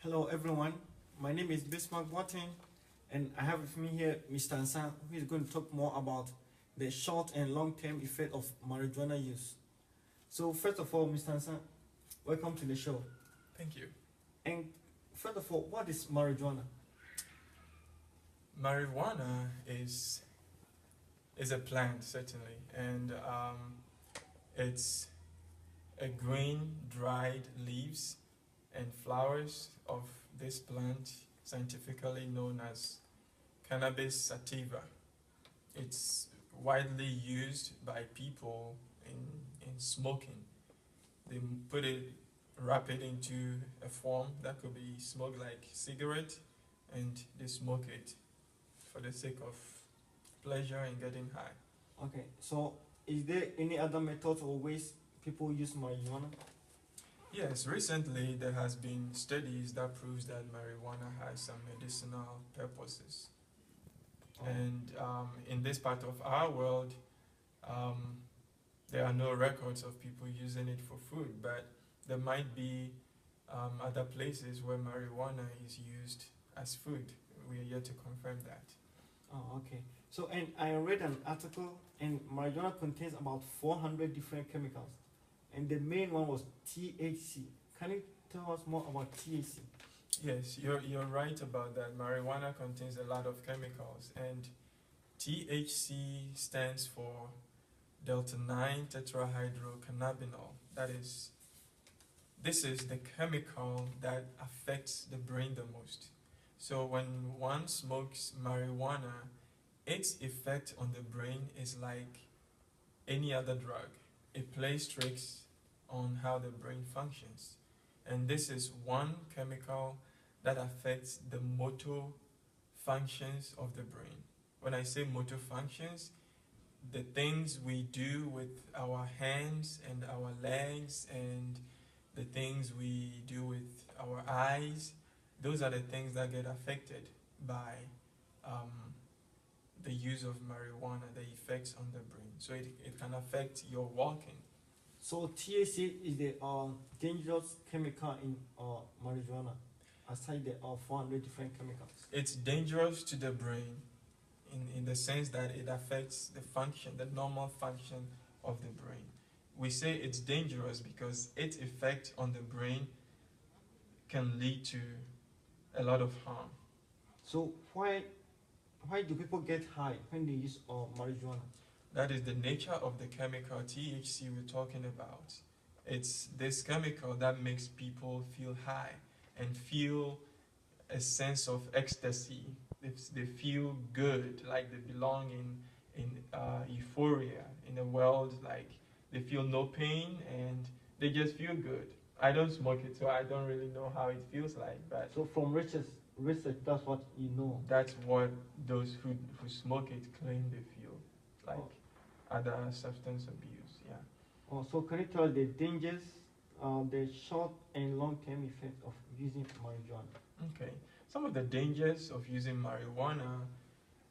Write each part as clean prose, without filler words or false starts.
Hello everyone, my name is Bismark and I have with me here Mr. Ansah, who is going to talk more about the short and long-term effect of marijuana use. So first of all, Mr. Ansah, welcome to the show. Thank you. And first of all, what is marijuana? Marijuana is a plant certainly, and it's a green dried leaves and flowers of this plant, scientifically known as cannabis sativa. It's widely used by people in smoking. They put it, wrap it into a form that could be smoked like cigarette, and they smoke it for the sake of pleasure and getting high. Okay, so is there any other methods or ways people use marijuana? Yes, recently there has been studies that proves that marijuana has some medicinal purposes. And in this part of our world, um, there are no records of people using it for food, but there might be other places where marijuana is used as food. We are yet to confirm that. Oh, okay. So, and I read an article, and marijuana contains about 400 different chemicals, and the main one was THC. Can you tell us more about THC? Yes, you're right about that. Marijuana contains a lot of chemicals, and THC stands for delta 9 tetrahydrocannabinol. This is the chemical that affects the brain the most. So when one smokes marijuana, its effect on the brain is like any other drug. It plays tricks on how the brain functions. And this is one chemical that affects the motor functions of the brain. When I say motor functions, the things we do with our hands and our legs and the things we do with our eyes, those are the things that get affected by the use of marijuana, the effects on the brain. So it can affect your walking. So THC is the dangerous chemical in marijuana, aside the 400 different chemicals. It's dangerous to the brain in the sense that it affects the function, the normal function of the brain. We say it's dangerous because its effect on the brain can lead to a lot of harm. So why do people get high when they use marijuana? That is the nature of the chemical THC we're talking about. It's this chemical that makes people feel high and feel a sense of ecstasy. They feel good, like they belong in euphoria, in a world like they feel no pain and they just feel good. I don't smoke it, so I don't really know how it feels like. But so from research, that's what you know. That's what those who smoke it claim they feel like. Other substance abuse. Yeah. Oh, so can you tell the dangers, the short and long-term effects of using marijuana? Okay. Some of the dangers of using marijuana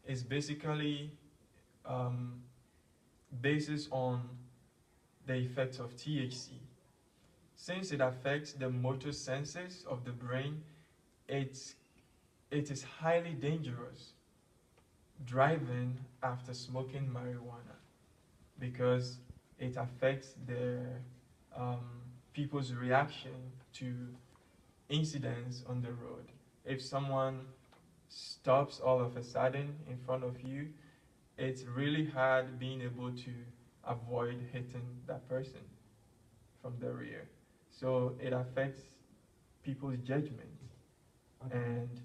is basically basis on the effects of THC. Since it affects the motor senses of the brain, it is highly dangerous driving after smoking marijuana because it affects the people's reaction to incidents on the road. If someone stops all of a sudden in front of you, it's really hard being able to avoid hitting that person from the rear. So it affects people's judgment. Okay. And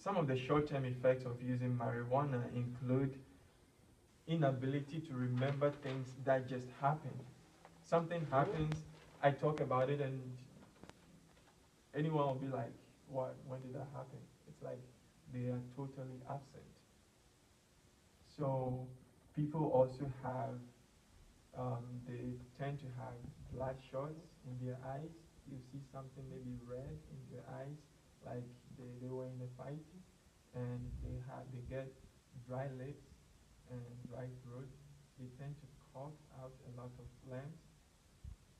some of the short-term effects of using marijuana include inability to remember things that just happened. Something happens, I talk about it, and anyone will be like, what? When did that happen? It's like they are totally absent. So people also have, they tend to have bloodshot in their eyes. You see something maybe red in their eyes, like they were in a fight, and they get dry lips and dry throat. They tend to cough out a lot of phlegm,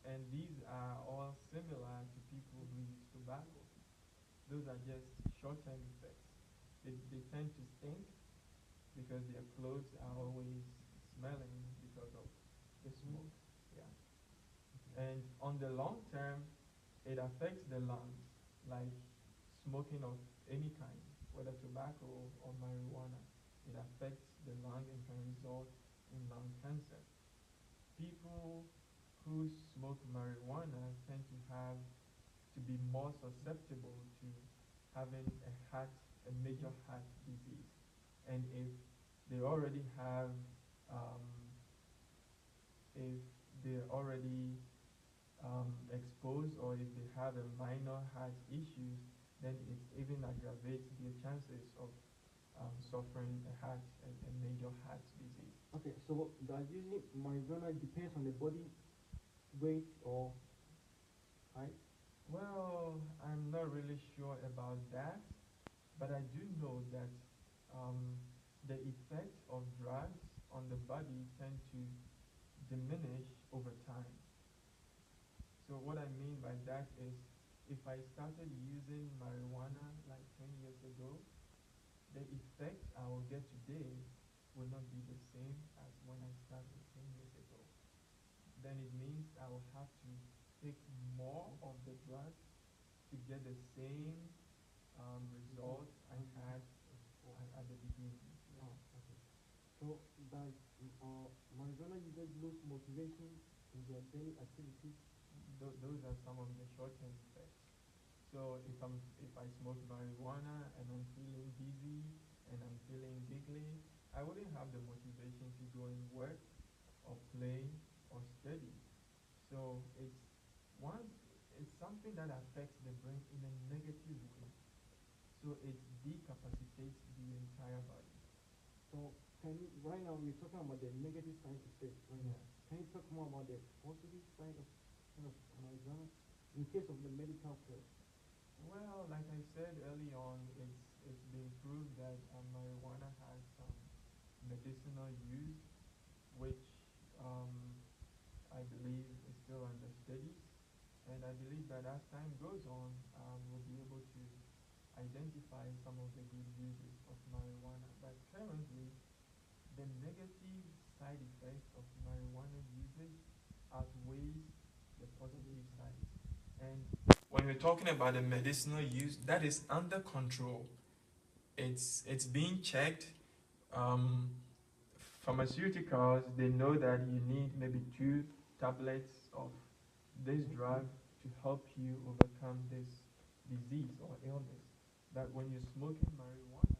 and these are all similar to people who use tobacco. those are just short-term effects. They tend to stink because their clothes are always smelling because of the smoke. Yeah. And on the long term, it affects the lungs, like smoking of any kind, whether tobacco or marijuana. It affects the lung and can result in lung cancer. People who smoke marijuana tend to be more susceptible to having a major heart disease. And if they already have, um, if they're already exposed, or if they have a minor heart issues, then it even aggravates their chances of suffering a major heart disease. Okay, so does using marijuana depends on the body weight or height? Well, I'm not really sure about that, but I do know that um, the effect of drugs on the body tend to diminish over time. So what I mean by that is, if I started using marijuana like 20 years ago, the effect I will get today will not be the same as when I started 10 years ago. Then it means I will have to take more of the drug to get the same result I had at the beginning. Yeah. Oh, okay. So does marijuana users lose motivation in their daily activities? Those are some of the short-term effects. So if I smoke marijuana and I'm feeling dizzy and I'm feeling giggly, I wouldn't have the motivation to go and work or play or study. So it's something that affects the brain in a negative way. So it decapacitates the entire body. So right now we're talking about the negative side effects. Right now. Can you talk more about the positive side of marijuana in case of the medical care? Well, like I said early on, it's been proved that marijuana has some medicinal use, which um, I believe is still under studies. And I believe that as time goes on, we'll be able to identify some of the good uses of marijuana. But currently, the negative side effects of marijuana usage outweighs the positive sides. And when we're talking about the medicinal use, that is under control. It's being checked. Pharmaceuticals, they know that you need maybe 2 tablets of this drug to help you overcome this disease or illness. But when you're smoking marijuana,